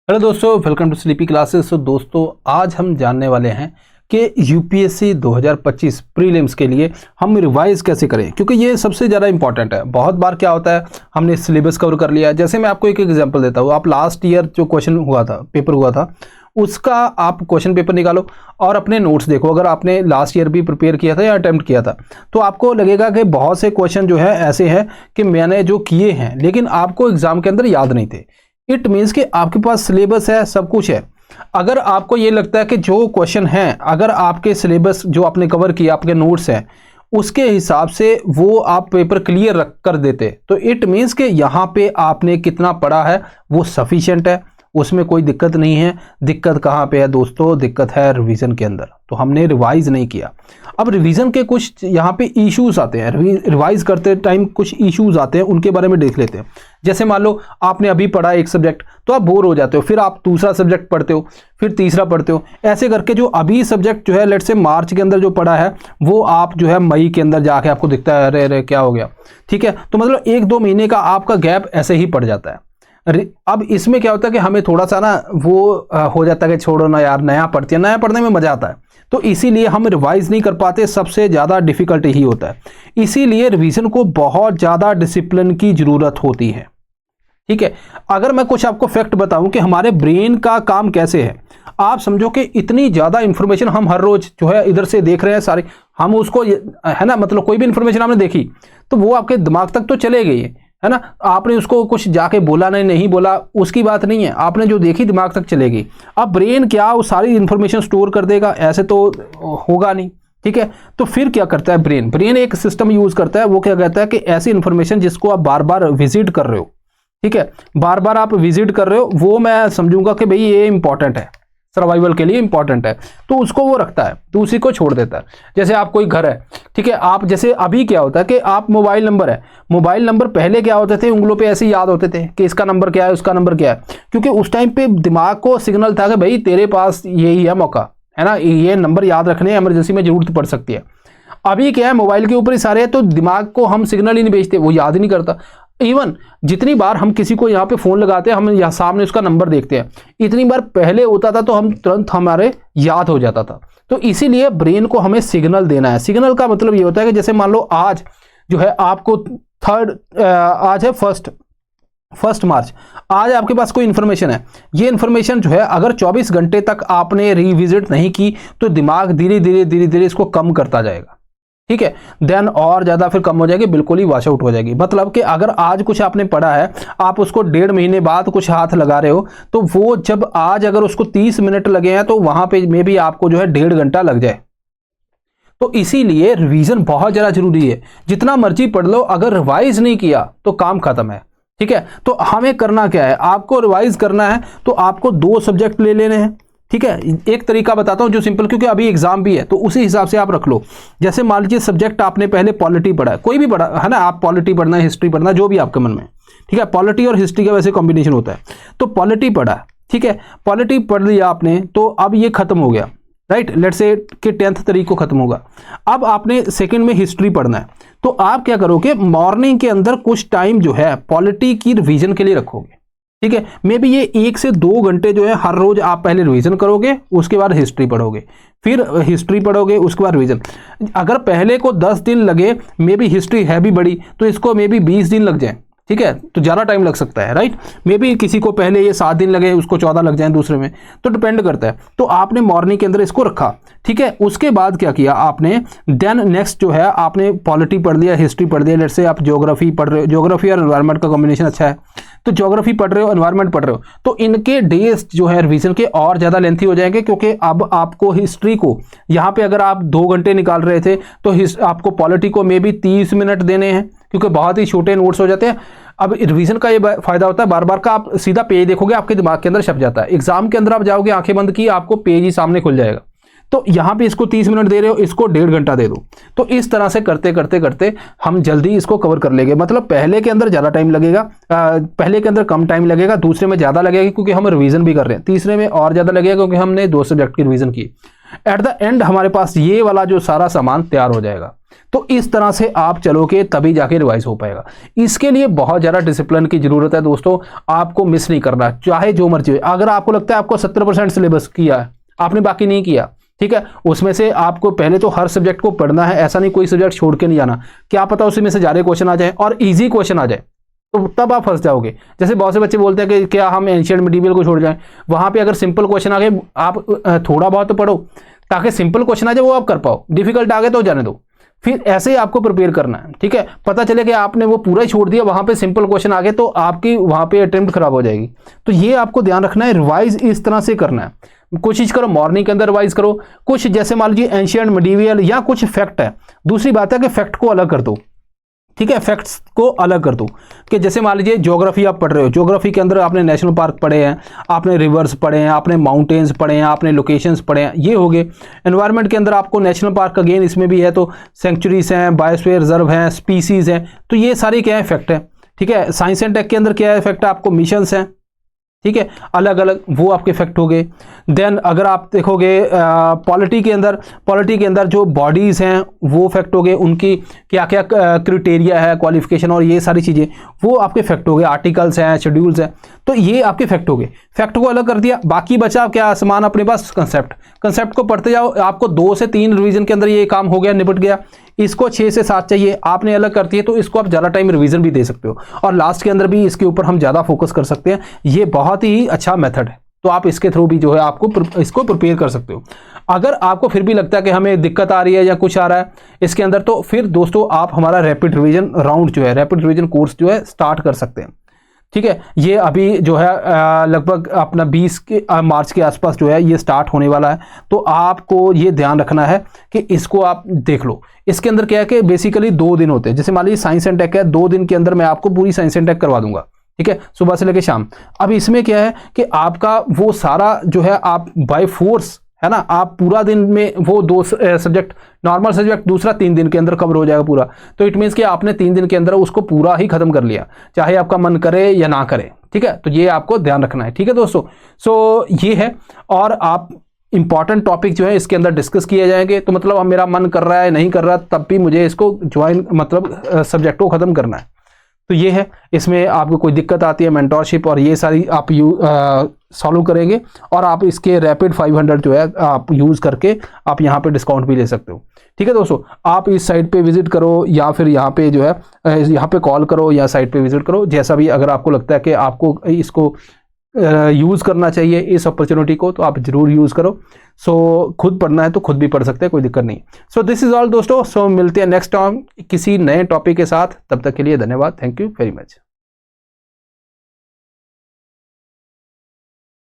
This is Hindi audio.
हेलो दोस्तों, वेलकम टू स्लीपी क्लासेस। तो दोस्तों आज हम जानने वाले हैं कि यूपीएससी 2025 प्रीलिम्स के लिए हम रिवाइज कैसे करें, क्योंकि ये सबसे ज़्यादा इंपॉर्टेंट है। बहुत बार क्या होता है, हमने सिलेबस कवर कर लिया। जैसे मैं आपको एक एग्जांपल देता हूँ। आप लास्ट ईयर जो क्वेश्चन हुआ था, पेपर हुआ था, उसका आप क्वेश्चन पेपर निकालो और अपने नोट्स देखो। अगर आपने लास्ट ईयर भी प्रिपेयर किया था या अटेम्प्ट किया था तो आपको लगेगा कि बहुत से क्वेश्चन जो है ऐसे हैं कि मैंने जो किए हैं लेकिन आपको एग्जाम के अंदर याद नहीं थे। इट मीन्स कि आपके पास सिलेबस है, सब कुछ है। अगर आपको ये लगता है कि जो क्वेश्चन हैं, अगर आपके सिलेबस जो आपने कवर किया, आपके नोट्स हैं, उसके हिसाब से वो आप पेपर क्लियर रख कर देते, तो इट मीन्स कि यहाँ पे आपने कितना पढ़ा है वो सफिशिएंट है, उसमें कोई दिक्कत नहीं है। दिक्कत कहाँ पे है दोस्तों? दिक्कत है रिवीजन के अंदर। तो हमने रिवाइज नहीं किया। अब रिवीजन के कुछ यहाँ पे इश्यूज आते हैं, रिवाइज करते टाइम कुछ इश्यूज आते हैं, उनके बारे में देख लेते हैं। जैसे मान लो आपने अभी पढ़ा एक सब्जेक्ट, तो आप बोर हो जाते हो, फिर आप दूसरा सब्जेक्ट पढ़ते हो, फिर तीसरा पढ़ते हो। ऐसे करके जो अभी सब्जेक्ट जो है लेट्स से मार्च के अंदर जो पढ़ा है वो आप जो है मई के अंदर जाके आपको दिखता है अरे अरे क्या हो गया। ठीक है, तो मतलब 1-2 महीने का आपका गैप ऐसे ही पड़ जाता है। अब इसमें क्या होता है कि हमें थोड़ा सा ना वो हो जाता है कि छोड़ो ना यार, नया पढ़ते हैं, नया पढ़ने में मजा आता है, तो इसीलिए हम रिवाइज नहीं कर पाते। सबसे ज़्यादा डिफिकल्ट ही होता है। इसीलिए रिवीजन को बहुत ज़्यादा डिसिप्लिन की ज़रूरत होती है। ठीक है, अगर मैं कुछ आपको फैक्ट बताऊं कि हमारे ब्रेन का काम कैसे है, आप समझो कि इतनी ज़्यादा इंफॉर्मेशन हम हर रोज जो है इधर से देख रहे हैं सारे, हम उसको है ना, मतलब कोई भी इंफॉर्मेशन आपने देखी तो वो आपके दिमाग तक तो चले गई है ना। आपने उसको कुछ जाके बोला नहीं बोला, उसकी बात नहीं है, आपने जो देखी दिमाग तक चलेगी। अब ब्रेन क्या वो सारी इंफॉर्मेशन स्टोर कर देगा? ऐसे तो होगा नहीं। ठीक है, तो फिर क्या करता है ब्रेन एक सिस्टम यूज करता है। वो क्या कहता है कि ऐसी इंफॉर्मेशन जिसको आप बार बार विजिट कर रहे हो, ठीक है, बार बार आप विजिट कर रहे हो, वो मैं समझूंगा कि भाई ये इंपॉर्टेंट है, सर्वाइवल के लिए इंपॉर्टेंट है, तो उसको वो रखता है, तो उसी को छोड़ देता है। जैसे आप कोई घर है, ठीक है, आप जैसे अभी क्या होता है कि आप मोबाइल नंबर है, मोबाइल नंबर पहले क्या होते थे, उंगलों पे ऐसे याद होते थे कि इसका नंबर क्या है, उसका नंबर क्या है, क्योंकि उस टाइम पे दिमाग को सिग्नल था कि भाई तेरे पास यही है मौका, है ना, ये नंबर याद रखने, इमरजेंसी में जरूरत पड़ सकती है। अभी क्या है, मोबाइल के ऊपर ही सारे है, तो दिमाग को हम सिग्नल ही नहीं भेजते, वो याद ही नहीं करता। इवन जितनी बार हम किसी को यहाँ पे फोन लगाते हैं, हम यहाँ सामने उसका नंबर देखते हैं, इतनी बार पहले होता था तो हम तुरंत हमारे याद हो जाता था। तो इसीलिए ब्रेन को हमें सिग्नल देना है। सिग्नल का मतलब ये होता है कि जैसे मान लो आज जो है आपको आज है फर्स्ट मार्च, आज आपके पास कोई इन्फॉर्मेशन है, ये इन्फॉर्मेशन जो है अगर 24 घंटे तक आपने रिविजिट नहीं की तो दिमाग धीरे धीरे इसको कम करता जाएगा। ठीक है, देन और ज्यादा फिर कम हो जाएगी, बिल्कुल ही वॉश आउट हो जाएगी। मतलब कि अगर आज कुछ आपने पढ़ा है, आप उसको 1.5 महीने बाद कुछ हाथ लगा रहे हो, तो वो जब आज अगर उसको 30 मिनट लगे हैं तो वहां पे में भी आपको जो है 1.5 घंटा लग जाए। तो इसीलिए रिवीजन बहुत ज्यादा जरूरी है। जितना मर्जी पढ़ लो, अगर रिवाइज नहीं किया तो काम खत्म है। ठीक है, तो हमें करना क्या है, आपको रिवाइज करना है तो आपको 2 सब्जेक्ट ले लेने हैं। ठीक है, एक तरीका बताता हूं जो सिंपल, क्योंकि अभी एग्जाम भी है तो उसी हिसाब से आप रख लो। जैसे मान लीजिए सब्जेक्ट आपने पहले पॉलिटी पढ़ा है, कोई भी पढ़ा है ना, आप पॉलिटी पढ़ना है, हिस्ट्री पढ़ना, जो भी आपके मन में। ठीक है, पॉलिटी और हिस्ट्री का वैसे कॉम्बिनेशन होता है, तो पॉलिटी पढ़ा है। ठीक है, पॉलिटी पढ़ लिया आपने, तो अब ये खत्म हो गया, राइट, लेट्स से कि 10th तारीख को खत्म होगा। अब आपने सेकंड में हिस्ट्री पढ़ना है, तो आप क्या करोगे, मॉर्निंग के अंदर कुछ टाइम जो है पॉलिटी की रिवीजन के लिए रखोगे। ठीक है, मे बी ये 1 से 2 घंटे जो है हर रोज आप पहले रिवीजन करोगे, उसके बाद हिस्ट्री पढ़ोगे, फिर हिस्ट्री पढ़ोगे, उसके बाद रिवीजन। अगर पहले को 10 दिन लगे, मे बी हिस्ट्री है भी बड़ी, तो इसको मे बी 20 दिन लग जाए। ठीक है, तो ज़्यादा टाइम लग सकता है, राइट। मे बी किसी को पहले ये 7 दिन लगे, उसको 14 लग जाए दूसरे में, तो डिपेंड करता है। तो आपने मॉर्निंग के अंदर इसको रखा। ठीक है, उसके बाद क्या किया आपने, देन नेक्स्ट जो है आपने पॉलिटी पढ़ लिया, हिस्ट्री पढ़ लिया, लेट्स से आप ज्योग्राफी पढ़ रहे हो, ज्योग्राफी और एनवायरनमेंट का कॉम्बिनेशन अच्छा है, तो ज्योग्राफी पढ़ रहे हो, एनवायरनमेंट पढ़ रहे हो, तो इनके डेज जो है रिवीजन के और ज़्यादा लेंथी हो जाएंगे, क्योंकि अब आपको हिस्ट्री को यहाँ पे अगर आप 2 घंटे निकाल रहे थे तो आपको पॉलिटी को मे बी 30 मिनट देने हैं, क्योंकि बहुत ही छोटे नोट्स हो जाते हैं। अब रिवीजन का ये फायदा होता है, बार बार का आप सीधा पेज देखोगे, आपके दिमाग के अंदर छप जाता है। एग्जाम के अंदर आप जाओगे, आंखें बंद की, आपको पेज ही सामने खुल जाएगा। तो यहाँ पे इसको 30 मिनट दे रहे हो, इसको 1.5 घंटा दे दो। तो इस तरह से करते करते हम जल्दी इसको कवर कर लेंगे। मतलब पहले के अंदर ज़्यादा टाइम लगेगा, पहले के अंदर कम टाइम लगेगा, दूसरे में ज़्यादा लगेगा क्योंकि हम रिवीजन भी कर रहे हैं, तीसरे में और ज़्यादा लगेगा क्योंकि हमने 2 सब्जेक्ट की रिवीजन की। एट द एंड हमारे पास ये वाला जो सारा सामान तैयार हो जाएगा। तो इस तरह से आप चलोगे तभी जाके रिवाइज हो पाएगा। इसके लिए बहुत ज़्यादा डिसिप्लिन की जरूरत है दोस्तों, आपको मिस नहीं करना चाहे जो मर्जी हो। अगर आपको लगता है आपको 70% सिलेबस किया है, आपने बाकी नहीं किया, ठीक है, उसमें से आपको पहले तो हर सब्जेक्ट को पढ़ना है, ऐसा नहीं कोई सब्जेक्ट छोड़ के नहीं जाना। क्या पता उसमें से ज़्यादा क्वेश्चन आ जाए और ईजी क्वेश्चन आ जाए, तो तब आप फंस जाओगे। जैसे बहुत से बच्चे बोलते हैं कि क्या हम एंशिएंट मिडीवियल को छोड़ जाएं, वहां पे अगर सिंपल क्वेश्चन आ गए आप थोड़ा बहुत तो पढ़ो ताकि सिंपल क्वेश्चन आ जाए वो आप कर पाओ, डिफिकल्ट आ गए तो जाने दो। फिर ऐसे ही आपको प्रिपेयर करना है, ठीक है। पता चले कि आपने वो पूरा ही छोड़ दिया, वहां पे सिंपल क्वेश्चन आ गए तो आपकी वहां पे अटेम्प्ट खराब हो जाएगी। तो ये आपको ध्यान रखना है, रिवाइज इस तरह से करना है। कोशिश करो मॉर्निंग के अंदर रिवाइज करो। कुछ जैसे मान लीजिए एंशिएंट मिडीवियल या कुछ फैक्ट है, दूसरी बात है कि फैक्ट को अलग कर दो, ठीक है, फैक्ट्स को अलग कर दो। कि जैसे मान लीजिए ज्योग्राफी आप पढ़ रहे हो, ज्योग्राफी के अंदर आपने नेशनल पार्क पढ़े हैं, आपने रिवर्स पढ़े हैं, आपने माउंटेन्स पढ़े हैं, आपने लोकेशंस पढ़े हैं, ये हो गए। एनवायरनमेंट के अंदर आपको नेशनल पार्क अगेन इसमें भी है, तो सेंचुरीज हैं, बायोस्फीयर रिजर्व हैं, स्पीसीज हैं, तो ये सारी क्या है फैक्ट है, ठीक है। साइंस एंड टेक के अंदर क्या है फैक्ट है, आपको मिशंस हैं, ठीक है, अलग अलग, वो आपके फैक्ट हो गए। देन अगर आप देखोगे पॉलिटी के अंदर जो बॉडीज़ हैं वो फैक्ट हो गए, उनकी क्या क्या क्राइटेरिया है, क्वालिफिकेशन और ये सारी चीज़ें वो आपके फैक्ट हो गए। आर्टिकल्स हैं, शेड्यूल्स हैं, तो ये आपके फैक्ट हो गए। फैक्ट को अलग कर दिया, बाकी बचा क्या सामान अपने पास, कंसेप्ट को पढ़ते जाओ। आपको 2 से 3 रिवीजन के अंदर ये काम हो गया, निपट गया। इसको 6 से 7 चाहिए, आपने अलग करती है तो इसको आप ज़्यादा टाइम रिवीजन भी दे सकते हो और लास्ट के अंदर भी इसके ऊपर हम ज़्यादा फोकस कर सकते हैं। ये बहुत ही अच्छा मेथड है, तो आप इसके थ्रू भी जो है आपको इसको प्रिपेयर कर सकते हो। अगर आपको फिर भी लगता है कि हमें दिक्कत आ रही है या कुछ आ रहा है इसके अंदर, तो फिर दोस्तों आप हमारा रैपिड रिवीजन राउंड जो है, रैपिड रिवीजन कोर्स जो है स्टार्ट कर सकते हैं, ठीक है। ये अभी जो है लगभग अपना 20 मार्च के आसपास जो है ये स्टार्ट होने वाला है। तो आपको ये ध्यान रखना है कि इसको आप देख लो। इसके अंदर क्या है कि बेसिकली 2 दिन होते हैं। जैसे मान लीजिए साइंस एंड टेक है, 2 दिन के अंदर मैं आपको पूरी साइंस एंड टेक करवा दूंगा, ठीक है, सुबह से लेकर शाम। अब इसमें क्या है कि आपका वो सारा जो है आप बाय फोर्स है ना, आप पूरा दिन में वो 2 सब्जेक्ट, नॉर्मल सब्जेक्ट दूसरा 3 दिन के अंदर कवर हो जाएगा पूरा। तो इट मीन्स कि आपने 3 दिन के अंदर उसको पूरा ही खत्म कर लिया, चाहे आपका मन करे या ना करे, ठीक है। तो ये आपको ध्यान रखना है, ठीक है दोस्तों। सो ये है, और आप इंपॉर्टेंट टॉपिक जो है इसके अंदर डिस्कस किए जाएंगे। तो मतलब अब मेरा मन कर रहा है, नहीं कर रहा, तब भी मुझे इसको ज्वाइन, मतलब सब्जेक्ट को ख़त्म करना है। तो ये है, इसमें आपको कोई दिक्कत आती है मेंटोरशिप और ये सारी आप सॉल्व करेंगे और आप इसके रैपिड 500 जो है आप यूज़ करके आप यहाँ पे डिस्काउंट भी ले सकते हो, ठीक है दोस्तों। आप इस साइट पे विजिट करो या फिर यहाँ पे जो है यहाँ पे कॉल करो या साइट पे विजिट करो, जैसा भी अगर आपको लगता है कि आपको इसको यूज़ करना चाहिए इस अपॉर्चुनिटी को, तो आप ज़रूर यूज़ करो। सो खुद पढ़ना है तो खुद भी पढ़ सकते हैं, कोई दिक्कत नहीं। सो दिस इज़ ऑल दोस्तों। सो मिलते हैं नेक्स्ट टाइम किसी नए टॉपिक के साथ, तब तक के लिए धन्यवाद, थैंक यू वेरी मच।